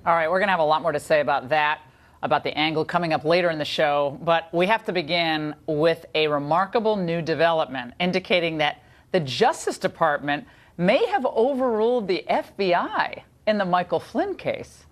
All right, we're going to have a lot more to say about that, about the angle coming up later in the show. But we have to begin with a remarkable new development indicating that the Justice Department may have overruled the FBI in the Micheal Flynn case.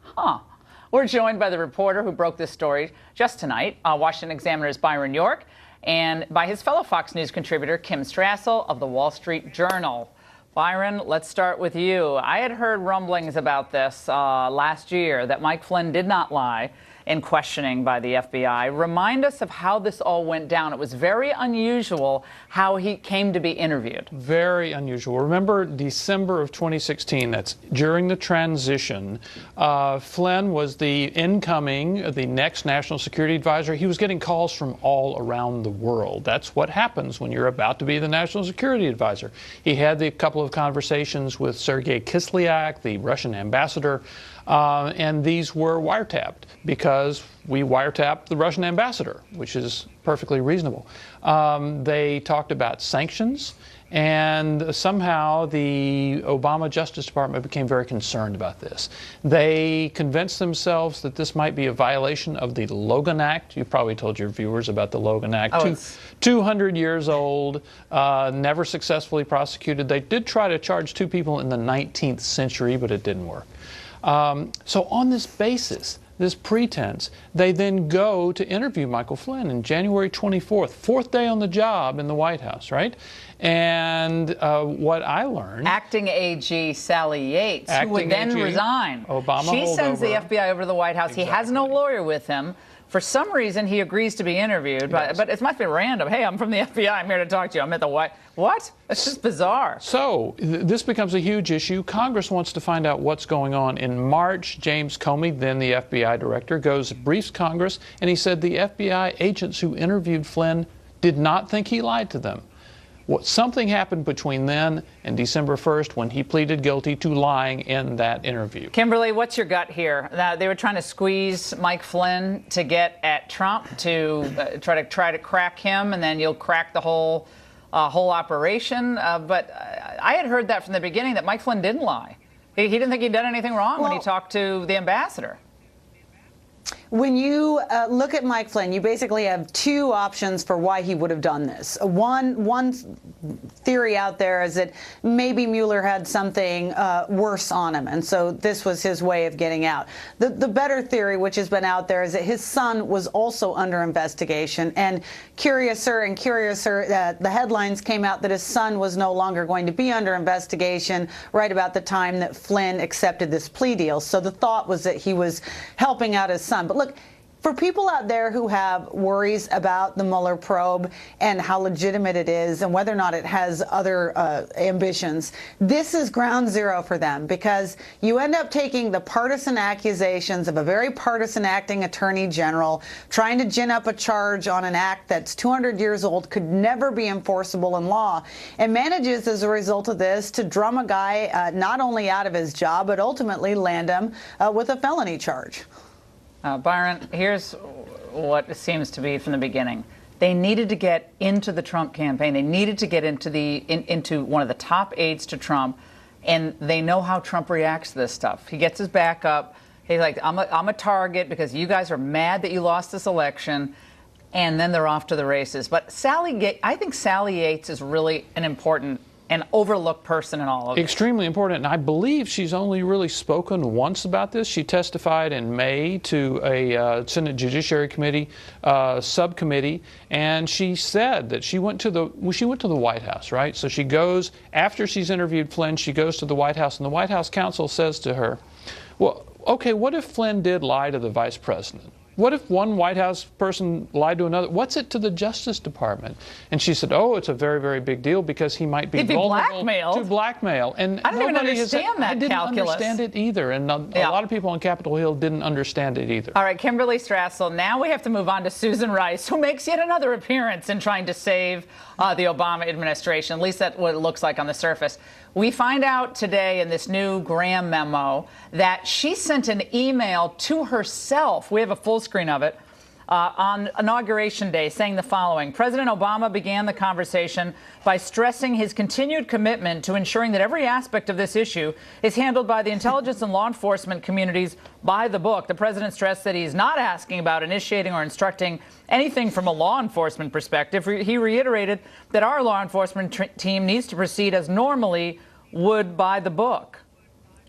We're joined by the reporter who broke this story just tonight, Washington Examiner's Byron York, and by his fellow Fox News contributor, Kim Strassel of the Wall Street Journal. Byron, let's start with you. I had heard rumblings about this last year, that Mike Flynn did not lie in questioning by the FBI. Remind us of how this all went down. It was very unusual how he came to be interviewed. Very unusual. Remember December of 2016, that's during the transition. Flynn was the next national security advisor. He was getting calls from all around the world. That's what happens when you're about to be the national security advisor. He had a couple of conversations with Sergei Kislyak, the Russian ambassador, and these were wiretapped because we wiretapped the Russian ambassador, which is perfectly reasonable. They talked about sanctions, and somehow the Obama Justice Department became very concerned about this. They convinced themselves that this might be a violation of the Logan Act. You've probably told your viewers about the Logan Act. 200 years old, never successfully prosecuted. They did try to charge two people in the 19th century, but it didn't work. So on this basis, this pretense, they then go to interview Micheal Flynn on January 24th, fourth day on the job in the White House, right? And what I learned... Acting AG Sally Yates, who would then resign. She sends the FBI over to the White House. Exactly. He has no lawyer with him. For some reason, he agrees to be interviewed, but it must be random. Hey, I'm from the FBI. I'm here to talk to you. I'm at the White... What? It's just bizarre. So this becomes a huge issue. Congress wants to find out what's going on. In March, James Comey, then the FBI director, briefs Congress, and he said the FBI agents who interviewed Flynn did not think he lied to them. Something happened between then and December 1st when he pleaded guilty to lying in that interview. Kimberly, what's your gut here? They were trying to squeeze Mike Flynn to get at Trump, to try to crack him, and then you'll crack the whole operation. But I had heard that from the beginning, that Mike Flynn didn't lie. He didn't think he'd done anything wrong when he talked to the ambassador. When you look at Mike Flynn, you basically have two options for why he would have done this. One theory out there is that maybe Mueller had something worse on him, and so this was his way of getting out. The better theory, which has been out there, is that his son was also under investigation, and curiouser, the headlines came out that his son was no longer going to be under investigation right about the time that Flynn accepted this plea deal. So the thought was that he was helping out his son. But look, for people out there who have worries about the Mueller probe and how legitimate it is and whether or not it has other ambitions, this is ground zero for them, because you end up taking the partisan accusations of a very partisan acting attorney general trying to gin up a charge on an act that's 200 years old, could never be enforceable in law, and manages as a result of this to drum a guy not only out of his job, but ultimately land him with a felony charge. Byron, here's what it seems to be from the beginning. They needed to get into the Trump campaign. They needed to get into one of the top aides to Trump, and they know how Trump reacts to this stuff. He gets his back up. He's like, I'm a target because you guys are mad that you lost this election, and then they're off to the races. But I think Sally Yates is really an overlooked person in all of it. Extremely important, and I believe she's only really spoken once about this. She testified in May to a Senate Judiciary Committee subcommittee, and she said that she went to the White House, right? So she goes, after she's interviewed Flynn, she goes to the White House, and the White House counsel says to her, well, okay, what if Flynn did lie to the vice president? What if one White House person lied to another? What's it to the Justice Department? And she said, oh, it's a very, very big deal because he might be vulnerable to blackmail. And I don't even understand that calculus. I didn't understand it either. And a lot of people on Capitol Hill didn't understand it either. All right, Kimberly Strassel, now we have to move on to Susan Rice, who makes yet another appearance in trying to save the Obama administration. At least that's what it looks like on the surface. We find out today in this new Graham memo that she sent an email to herself. We have a full screen of it. on Inauguration Day, saying the following: President Obama began the conversation by stressing his continued commitment to ensuring that every aspect of this issue is handled by the intelligence and law enforcement communities by the book. The president stressed that he's not asking about initiating or instructing anything from a law enforcement perspective. He reiterated that our law enforcement team needs to proceed as normally would by the book.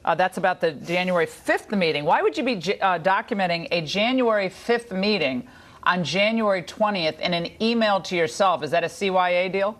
That's about the January 5th meeting. Why would you be documenting a January 5th meeting on January 20th in an email to yourself? Is that a CYA deal?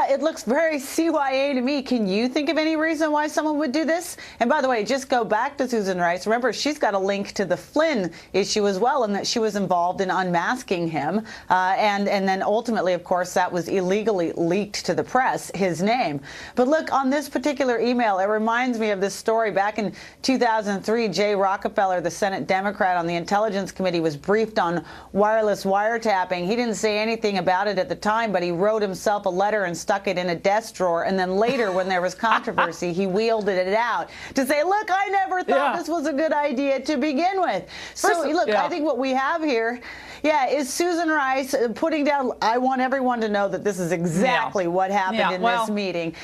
It looks very CYA to me. Can you think of any reason why someone would do this? And by the way, just go back to Susan Rice. Remember, she's got a link to the Flynn issue as well, and that she was involved in unmasking him. And then ultimately, of course, that was illegally leaked to the press, his name. But look, on this particular email, it reminds me of this story. Back in 2003, Jay Rockefeller, the Senate Democrat on the Intelligence Committee, was briefed on wireless wiretapping. He didn't say anything about it at the time, but he wrote himself a letter and stuck it in a desk drawer, and then later, when there was controversy, he wielded it out to say, look, I never thought this was a good idea to begin with. So look, I think what we have here, is Susan Rice putting down, I want everyone to know that this is exactly what happened in this meeting,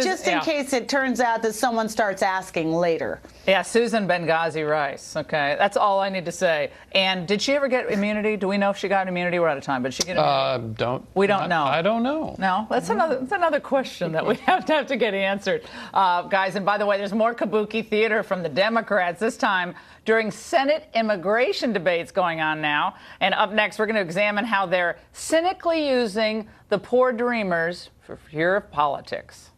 just in case it turns out that someone starts asking later. Yeah, Susan Benghazi Rice. Okay, that's all I need to say. And did she ever get immunity? Do we know if she got immunity? We're out of time, but she get immunity? We don't know. I don't know. No, that's another question that we have to get answered, guys. And by the way, there's more kabuki theater from the Democrats, this time during Senate immigration debates going on now. And up next, we're going to examine how they're cynically using the poor dreamers for fear of politics.